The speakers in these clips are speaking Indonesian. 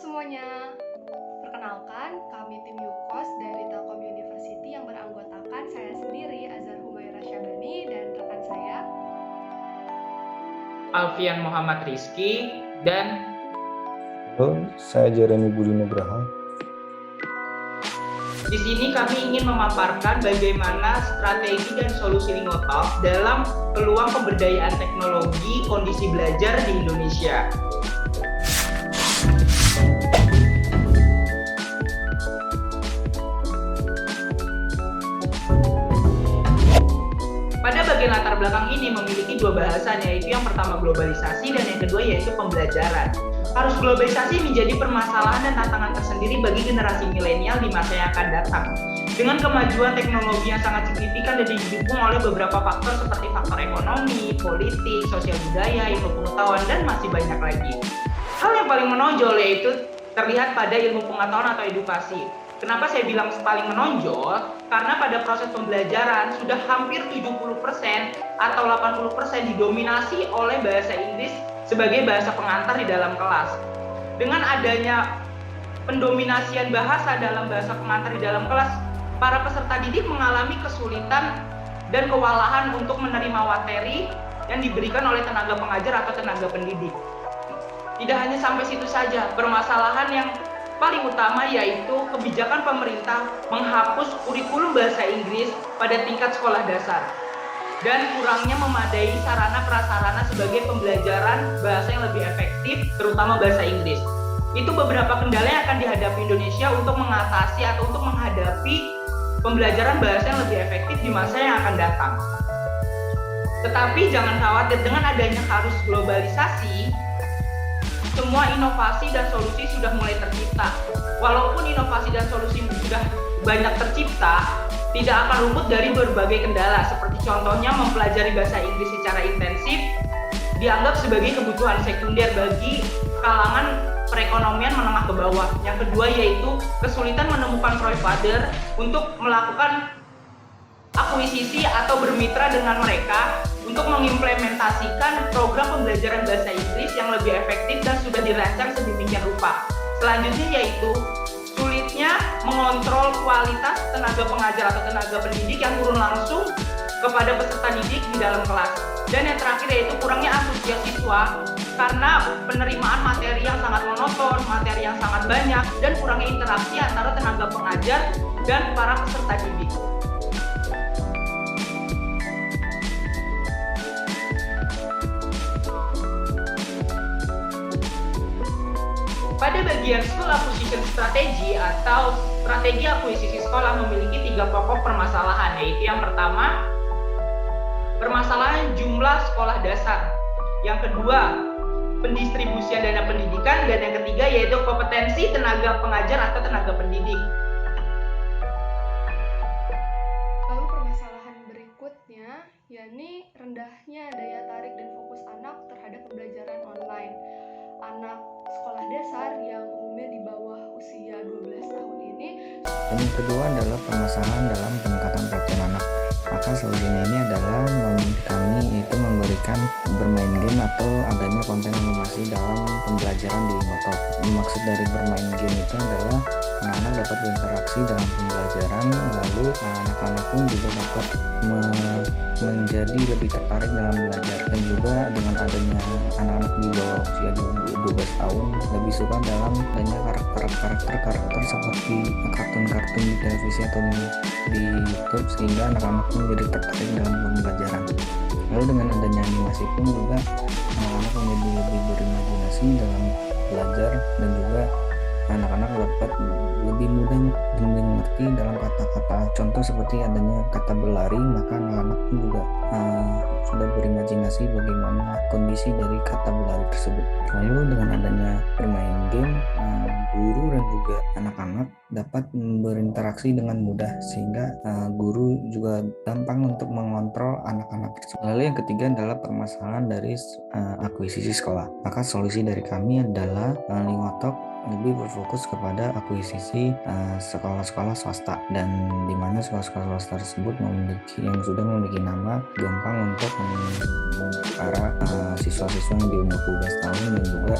semuanya, perkenalkan kami tim Yukos dari Telkom University yang beranggotakan saya sendiri, Azhar Humaira Syabani, dan rekan saya Alfian Muhammad Rizky dan Halo, saya Jeremy Budi Nugraha. di sini kami ingin memaparkan bagaimana strategi dan solusi Lingotalk dalam peluang pemberdayaan teknologi kondisi belajar di Indonesia. Pada bagian latar belakang ini memiliki dua bahasan, yaitu yang pertama globalisasi dan yang kedua yaitu pembelajaran. Arus globalisasi menjadi permasalahan dan tantangan tersendiri bagi generasi milenial di masa yang akan datang. Dengan kemajuan teknologi yang sangat signifikan dan didukung oleh beberapa faktor seperti faktor ekonomi, politik, sosial budaya, ilmu pengetahuan, dan masih banyak lagi. Hal yang paling menonjol yaitu terlihat pada ilmu pengetahuan atau edukasi. Kenapa saya bilang paling menonjol? Karena pada proses pembelajaran sudah hampir 70% atau 80% didominasi oleh bahasa Inggris sebagai bahasa pengantar di dalam kelas. Dengan adanya pendominasian bahasa dalam bahasa pengantar di dalam kelas, para peserta didik mengalami kesulitan dan kewalahan untuk menerima materi yang diberikan oleh tenaga pengajar atau tenaga pendidik. Tidak hanya sampai situ saja, permasalahan yang paling utama yaitu kebijakan pemerintah menghapus kurikulum bahasa Inggris pada tingkat sekolah dasar dan kurangnya memadai sarana prasarana sebagai pembelajaran bahasa yang lebih efektif, terutama bahasa Inggris. Itu beberapa kendala yang akan dihadapi Indonesia untuk mengatasi atau untuk menghadapi pembelajaran bahasa yang lebih efektif di masa yang akan datang. Tetapi jangan khawatir, dengan adanya arus globalisasi, semua inovasi dan solusi sudah mulai tercipta. Walaupun inovasi dan solusi sudah banyak tercipta, tidak akan luput dari berbagai kendala, seperti contohnya mempelajari bahasa Inggris secara intensif dianggap sebagai kebutuhan sekunder bagi kalangan perekonomian menengah ke bawah. Yang kedua yaitu kesulitan menemukan provider untuk melakukan akuisisi atau bermitra dengan mereka untuk mengimplementasikan program pembelajaran bahasa Inggris yang lebih efektif dan sudah dirancang sedemikian rupa. Selanjutnya yaitu sulitnya mengontrol kualitas tenaga pengajar atau tenaga pendidik yang turun langsung kepada peserta didik di dalam kelas. Dan yang terakhir yaitu kurangnya antusias siswa karena penerimaan materi yang sangat monoton, materi yang sangat banyak, dan kurangnya interaksi antara tenaga pengajar dan para peserta didik. Pada bagian School Acquisition Strategy atau strategi akuisisi sekolah memiliki 3 pokok permasalahan, yaitu yang pertama, permasalahan jumlah sekolah dasar. Yang kedua, pendistribusian dana pendidikan, dan yang ketiga yaitu kompetensi tenaga pengajar atau tenaga pendidik. lalu permasalahan berikutnya, yakni rendahnya daya tarik dan fokus anak terhadap pembelajaran online. Anak sekolah dasar yang umumnya di bawah usia 12 tahun ini. Dan yang kedua adalah permasalahan dalam peningkatan perhatian anak. Maka solusinya ini adalah kami itu memberikan bermain game atau adanya konten animasi dalam pembelajaran di Lingotalk. Maksud dari bermain game itu adalah anak-anak dapat berinteraksi dalam pembelajaran, lalu anak-anak pun juga dapat menjadi lebih tertarik dalam belajar. Dan juga dengan adanya anak-anak di bawah usia 12 tahun lebih suka dalam adanya karakter seperti kartun-kartun di televisi atau di YouTube, sehingga anak-anak pun jadi tertarik dalam pembelajaran. Lalu dengan adanya animasi pun juga anak-anak menjadi lebih berimajinasi dalam belajar, dan juga anak-anak dapat lebih mudah mengerti dalam kata-kata. Contoh seperti adanya kata berlari, maka anak-anak pun juga sudah berimajinasi bagaimana kondisi dari kata berlari tersebut. Lalu dengan adanya bermain game, guru dan juga anak-anak dapat berinteraksi dengan mudah, sehingga guru juga gampang untuk mengontrol anak-anak tersebut. Lalu yang ketiga adalah permasalahan dari akuisisi sekolah. Maka solusi dari kami adalah Lingotalk lebih berfokus kepada akuisisi sekolah-sekolah swasta, dan di mana sekolah-sekolah swasta tersebut sudah memiliki nama gampang untuk para siswa-siswa yang di umur 12 tahun, dan juga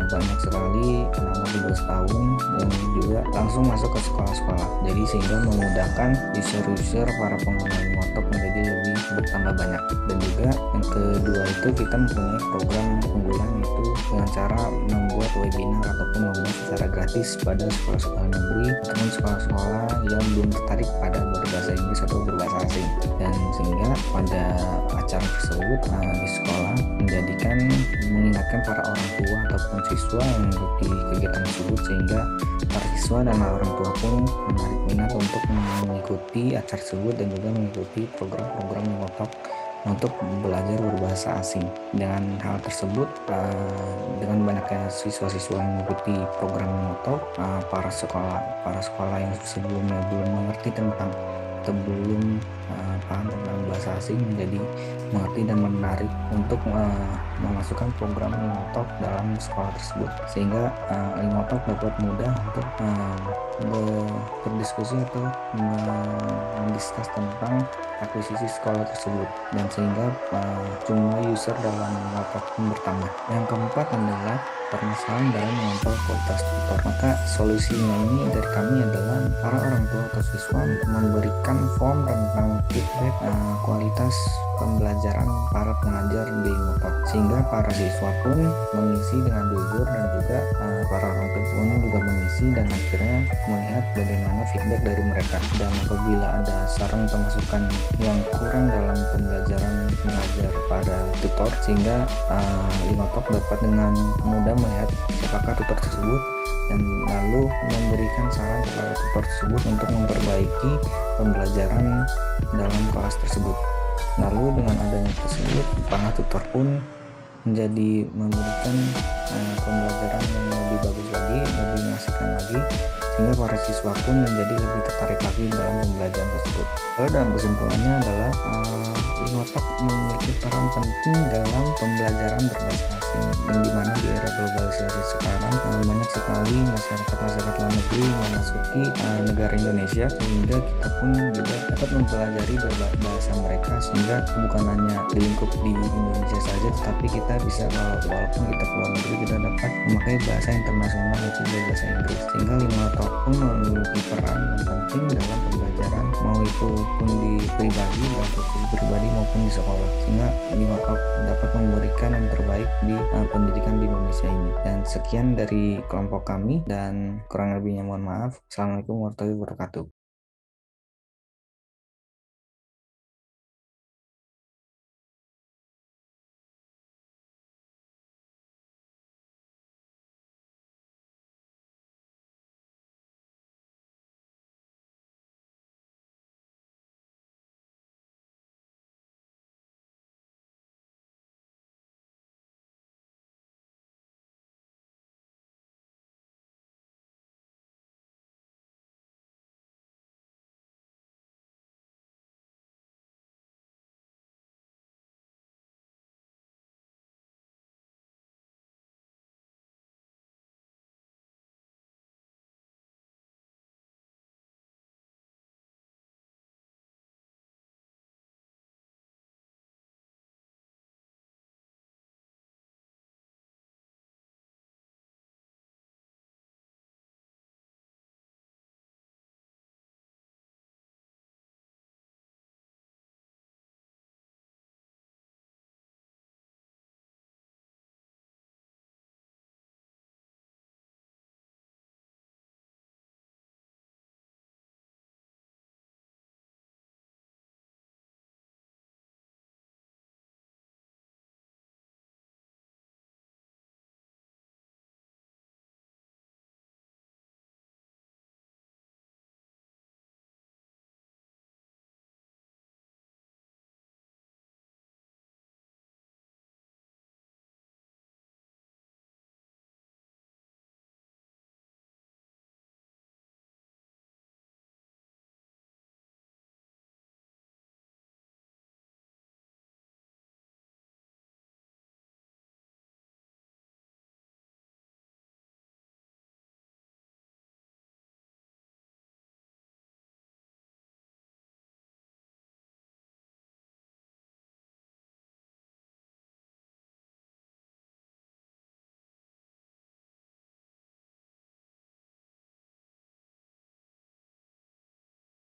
banyak sekali anak-anak 12 tahun yang juga langsung masuk ke sekolah-sekolah. Jadi sehingga memudahkan user-user para pengguna motor menjadi lebih bertambah banyak. Dan juga yang kedua itu kita mempunyai program unggulan, yaitu dengan cara membuat webinar ataupun webinar secara gratis pada sekolah-sekolah negeri ataupun sekolah-sekolah yang belum tertarik pada berbahasa Inggris atau berbahasa asing. Dan sehingga pada acara tersebut di sekolah mengingatkan para orang tua ataupun siswa yang mengikuti kegiatan tersebut, sehingga para siswa dan orang tua pun menarik minat untuk mengikuti acara tersebut dan juga mengikuti program-program Motok untuk belajar berbahasa asing. Dengan hal tersebut, dengan banyaknya siswa-siswa yang mengikuti program Motok, para sekolah yang sebelumnya belum mengerti tentang atau belum paham tentang bahasa asing menjadi mengerti dan menarik untuk memasukkan program Limotalk dalam sekolah tersebut, sehingga Limotalk dapat mudah untuk berdiskusi atau mendiskus tentang akuisisi sekolah tersebut, dan sehingga jumlah user dalam Limotalk pun bertambah. Yang keempat adalah permasalahan dalam mengontrol kualitas tutor. Maka solusinya ini dari kami adalah para orang tua atau siswa memberikan form tentang feedback kualitas pembelajaran para pengajar di Motok, sehingga para siswa pun mengisi dengan jujur, dan juga para orang tua pun juga mengisi, dan akhirnya melihat bagaimana feedback dari mereka. Dan apabila ada saran atau masukan yang kurang dalam pembelajaran mengajar pada tutor, sehingga Limotok dapat dengan mudah melihat siapakah tutor tersebut dan lalu memberikan saran kepada tutor tersebut untuk memperbaiki pembelajaran dalam kelas tersebut. Lalu dengan adanya tersebut, para tutor pun menjadi memberikan pembelajaran yang lebih bagus lagi, lebih mengasihkan lagi, sehingga para siswa pun menjadi lebih tertarik lagi dalam pembelajaran tersebut. Lalu dalam kesimpulannya adalah Limotalk memiliki peran penting dalam pembelajaran berbahasa asing, yang dimana di era globalisasi sekarang banyak sekali masyarakat luar negeri memasuki negara Indonesia, sehingga kita pun juga dapat mempelajari bahasa mereka, sehingga bukan hanya di lingkup di Indonesia saja, tetapi kita bisa walaupun kita keluar negeri kita dapat memakai bahasa internasional, yaitu bahasa Inggris. Sehingga Limotalk pun memiliki peran yang penting dalam pembelajaran, mau itu pun di pribadi maupun di sekolah, sehingga Limotalk dapat memberikan yang terbaik di pendidikan di Indonesia ini. Dan sekian dari kelompok kami, dan kurang lebihnya mohon maaf. Assalamualaikum warahmatullahi wabarakatuh.